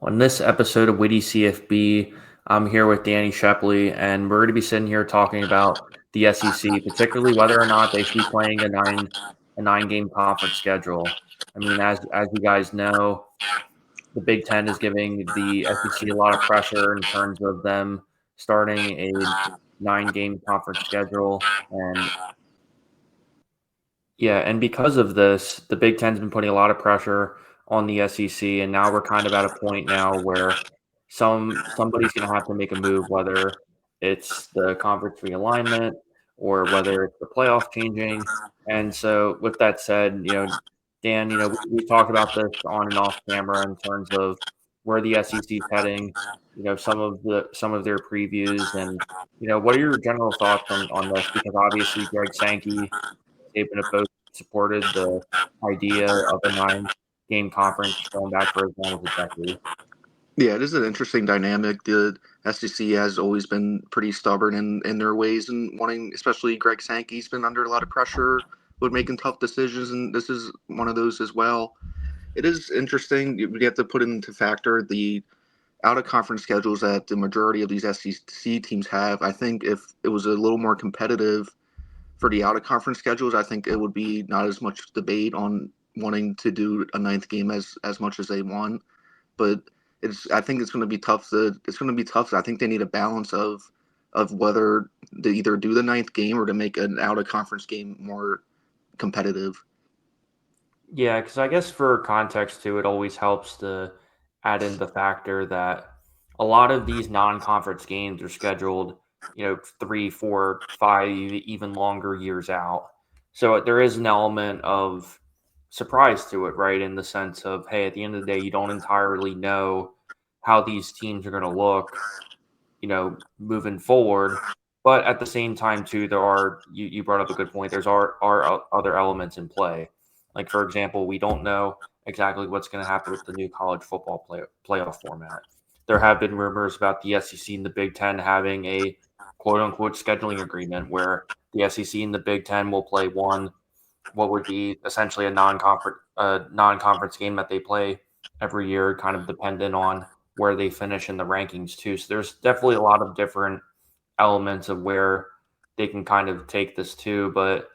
On this episode of Witty CFB, I'm here with Danny Sheply, and we're going to be sitting here talking about the SEC, particularly whether or not they should be playing a nine game conference schedule. I mean, as you guys know, the Big Ten is giving the SEC a lot of pressure in terms of them starting a 9 game conference schedule, and yeah, and because of this, the Big Ten's been putting a lot of pressure on the SEC, and now we're kind of at a point now where somebody's going to have to make a move, whether it's the conference realignment or whether it's the playoff changing. And so, with that said, Dan, we talked about this on and off camera in terms of where the SEC is heading. Some of their previews, and what are your general thoughts on this? Because obviously, Greg Sankey, Saban have both supported the idea of a 9 game conference going back for as long as a decade. Yeah, it is an interesting dynamic. The SEC has always been pretty stubborn in their ways and wanting, especially Greg Sankey's been under a lot of pressure with making tough decisions, and this is one of those as well. It is interesting. You have to put into factor the out of conference schedules that the majority of these SEC teams have. I think if it was a little more competitive for the out of conference schedules, I think it would be not as much debate on wanting to do a ninth game as much as they want. But I think it's going to be tough. It's going to be tough. I think they need a balance of whether to either do the ninth game or to make an out of conference game more competitive. Yeah, because I guess for context too, it always helps to add in the factor that a lot of these non-conference games are scheduled, 3, 4, 5, even longer years out. So there is an element of surprise to it, right? In the sense of, hey, at the end of the day, you don't entirely know how these teams are going to look, moving forward. But at the same time, too, you brought up a good point. There's are other elements in play. Like, for example, we don't know exactly what's going to happen with the new college football playoff format. There have been rumors about the SEC and the Big Ten having a quote unquote scheduling agreement where the SEC and the Big Ten will play what would be essentially a non-conference game that they play every year, kind of dependent on where they finish in the rankings too. So there's definitely a lot of different elements of where they can kind of take this to, but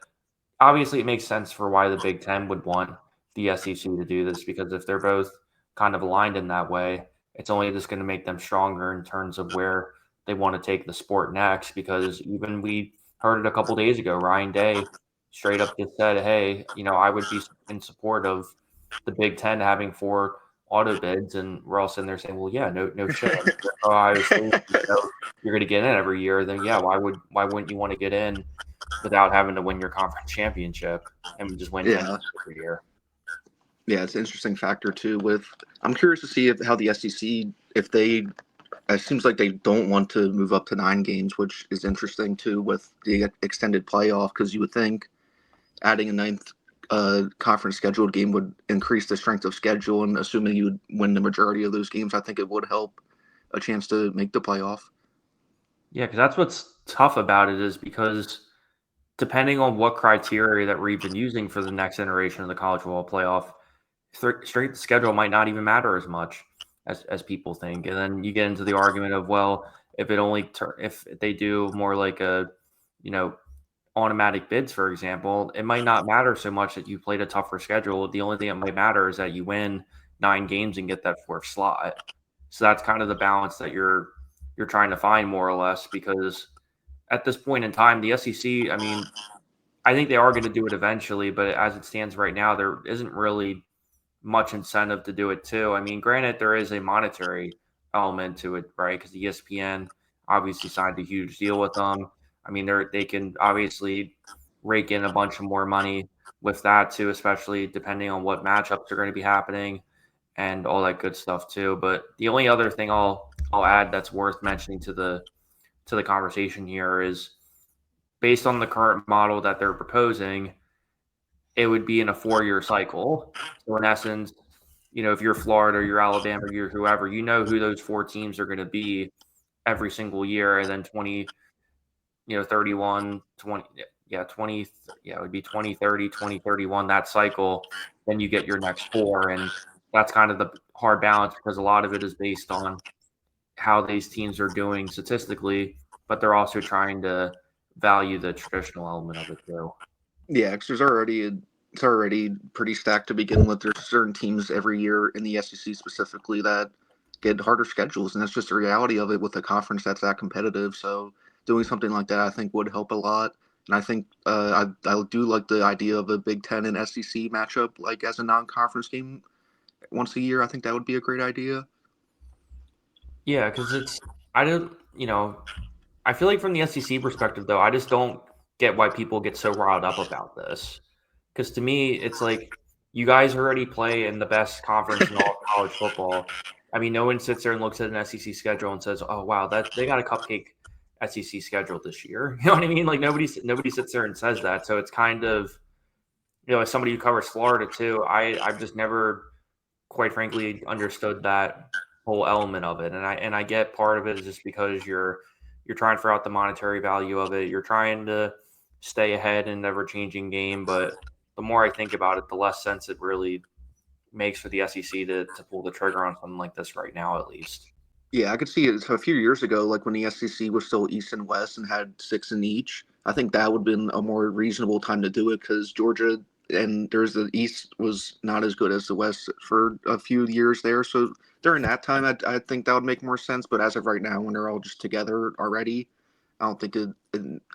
obviously it makes sense for why the Big Ten would want the SEC to do this, because if they're both kind of aligned in that way, it's only just going to make them stronger in terms of where they want to take the sport next. Because even we heard it a couple days ago, Ryan Day straight up just said, hey, I would be in support of the Big Ten having 4 auto bids, and we're all sitting there saying, well, yeah, no shit. Ohio State, you're going to get in every year, then yeah, why wouldn't you want to get in without having to win your conference championship and just win 10 Yeah, every year? yeah, it's an interesting factor too. I'm curious to see how the SEC, if they, it seems like they don't want to move up to 9 games, which is interesting too with the extended playoff, because you would think adding a ninth conference scheduled game would increase the strength of schedule, and assuming you would win the majority of those games, I think it would help a chance to make the playoff. Yeah, because that's what's tough about it, is because depending on what criteria that we've been using for the next iteration of the college football playoff, straight schedule might not even matter as much as people think. And then you get into the argument of, well, if they do more like a, you know, automatic bids, for example, it might not matter so much that you played a tougher schedule. The only thing that might matter is that you win 9 games and get that 4th slot. So that's kind of the balance that you're trying to find, more or less, because at this point in time, the SEC, I mean, I think they are going to do it eventually, but as it stands right now, there isn't really much incentive to do it too. I mean, granted, there is a monetary element to it, right? Because ESPN obviously signed a huge deal with them. I mean, they can obviously rake in a bunch of more money with that too, especially depending on what matchups are going to be happening and all that good stuff too. But the only other thing I'll add that's worth mentioning to the conversation here is, based on the current model that they're proposing, it would be in a 4-year cycle. So in essence, if you're Florida, you're Alabama, you're whoever, who those 4 teams are going to be every single year. And then 31, 20, yeah, 20, yeah, it would be 2030, 2031, that cycle. Then you get your next 4. And that's kind of the hard balance because a lot of it is based on how these teams are doing statistically, but they're also trying to value the traditional element of it too. Yeah, because it's already pretty stacked to begin with. There's certain teams every year in the SEC specifically that get harder schedules, and that's just the reality of it with a conference that's that competitive. So doing something like that, I think, would help a lot. And I think I do like the idea of a Big Ten and SEC matchup, like as a non-conference game once a year. I think that would be a great idea. Yeah, because I don't, I feel like from the SEC perspective, though, I just don't get why people get so riled up about this. Because to me, it's like you guys already play in the best conference in all of college football. I mean, no one sits there and looks at an SEC schedule and says, "Oh, wow, that they got a cupcake SEC schedule this year." You know what I mean? Like nobody sits there and says that. So it's kind of, as somebody who covers Florida too, I've just never, quite frankly, understood that whole element of it. And I get part of it is just because you're trying to figure out the monetary value of it. You're trying to stay ahead in an ever changing game. But the more I think about it, the less sense it really makes for the SEC to pull the trigger on something like this right now, at least. Yeah, I could see it. So a few years ago, like when the SEC was still East and West and had six in each, I think that would have been a more reasonable time to do it because Georgia and there's the East was not as good as the West for a few years there. So during that time, I think that would make more sense. But as of right now, when they're all just together already, I don't think it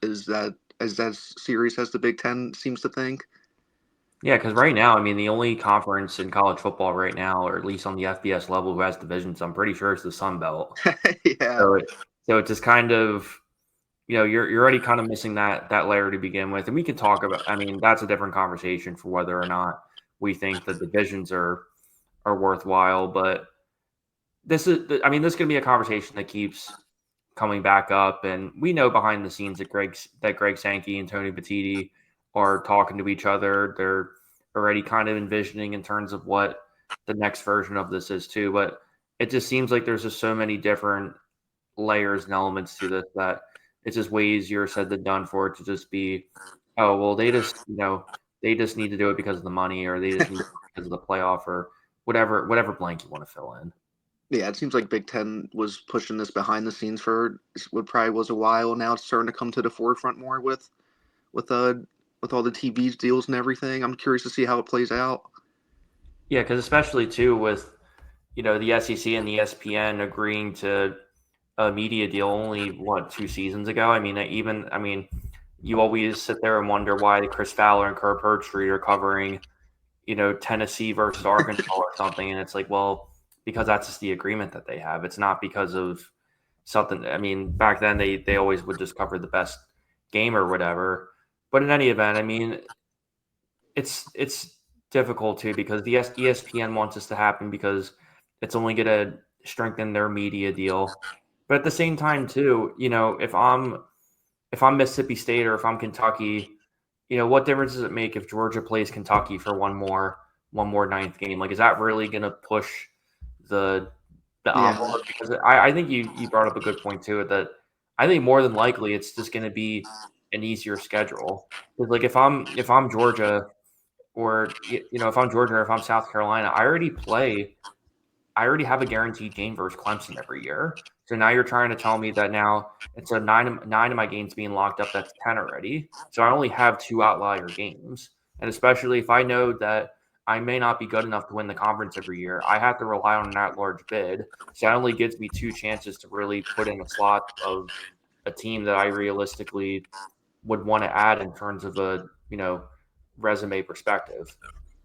is that as serious as the Big Ten seems to think. Yeah, because right now, I mean, the only conference in college football right now, or at least on the FBS level, who has divisions, I'm pretty sure it's the Sun Belt. Yeah. So it's just kind of, you're already kind of missing that layer to begin with. And we can talk about, I mean, that's a different conversation for whether or not we think the divisions are worthwhile. But I mean, this is going to be a conversation that keeps coming back up. And we know behind the scenes that Greg Sankey and Tony Batiti are talking to each other. They're already kind of envisioning in terms of what the next version of this is too. But it just seems like there's just so many different layers and elements to this that it's just way easier said than done for it to just be, oh, well, they just need to do it because of the money, or they just need to do it because of the playoff, or whatever blank you want to fill in. Yeah, it seems like Big Ten was pushing this behind the scenes for what probably was a while. Now it's starting to come to the forefront more with uh with all the TV deals and everything. I'm curious to see how it plays out. Yeah, because especially too with the SEC and the ESPN agreeing to a media deal only 2 seasons ago. I mean, you always sit there and wonder why Chris Fowler and Kirk Herbstreit are covering Tennessee versus Arkansas or something, and it's like, well, because that's just the agreement that they have. It's not because of something. I mean, back then they always would just cover the best game or whatever. But in any event, I mean, it's difficult too because the ESPN wants this to happen because it's only going to strengthen their media deal. But at the same time, too, if I'm Mississippi State or if I'm Kentucky, what difference does it make if Georgia plays Kentucky for one more ninth game? Like, is that really going to push the Yeah, envelope? Because I think you brought up a good point too, that I think more than likely it's just going to be an easier schedule. Because like if I'm Georgia, or if I'm Georgia or if I'm South Carolina, I already have a guaranteed game versus Clemson every year. So now you're trying to tell me that now it's a nine of my games being locked up. That's 10 already. So I only have two outlier games. And especially if I know that I may not be good enough to win the conference every year, I have to rely on an at-large bid. So that only gives me two chances to really put in a slot of a team that I realistically would want to add in terms of a, resume perspective.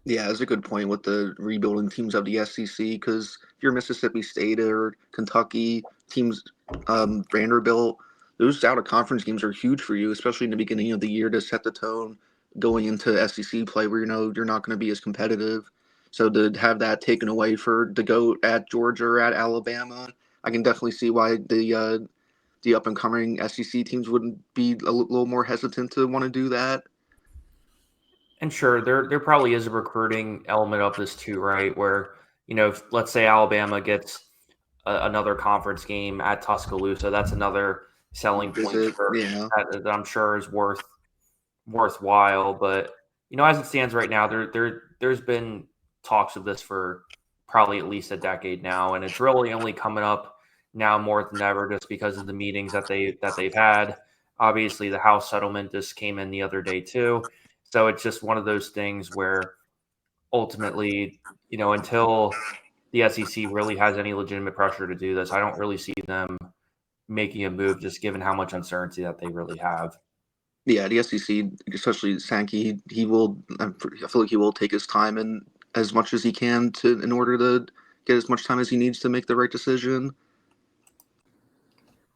yeah, that's a good point with the rebuilding teams of the SEC. Because if you're Mississippi State or Kentucky teams, Vanderbilt, those out of conference games are huge for you, especially in the beginning of the year to set the tone going into SEC play, where you're not going to be as competitive. So to have that taken away for the GOAT at Georgia or at Alabama, I can definitely see why the up and coming SEC teams wouldn't be a little more hesitant to want to do that. And sure, there probably is a recruiting element of this too, right? Where if, let's say Alabama gets another conference game at Tuscaloosa, that's another selling point Visit, for yeah. that I'm sure is worthwhile. But as it stands right now, there's been talks of this for probably at least a decade now, and it's really only coming up now more than ever just because of the meetings that they've had. Obviously, the House settlement just came in the other day too, so it's just one of those things where ultimately, until the SEC really has any legitimate pressure to do this, I don't really see them making a move, just given how much uncertainty that they really have. Yeah, the SEC, especially Sankey, he will. I feel like he will take his time and as much as he can to in order to get as much time as he needs to make the right decision.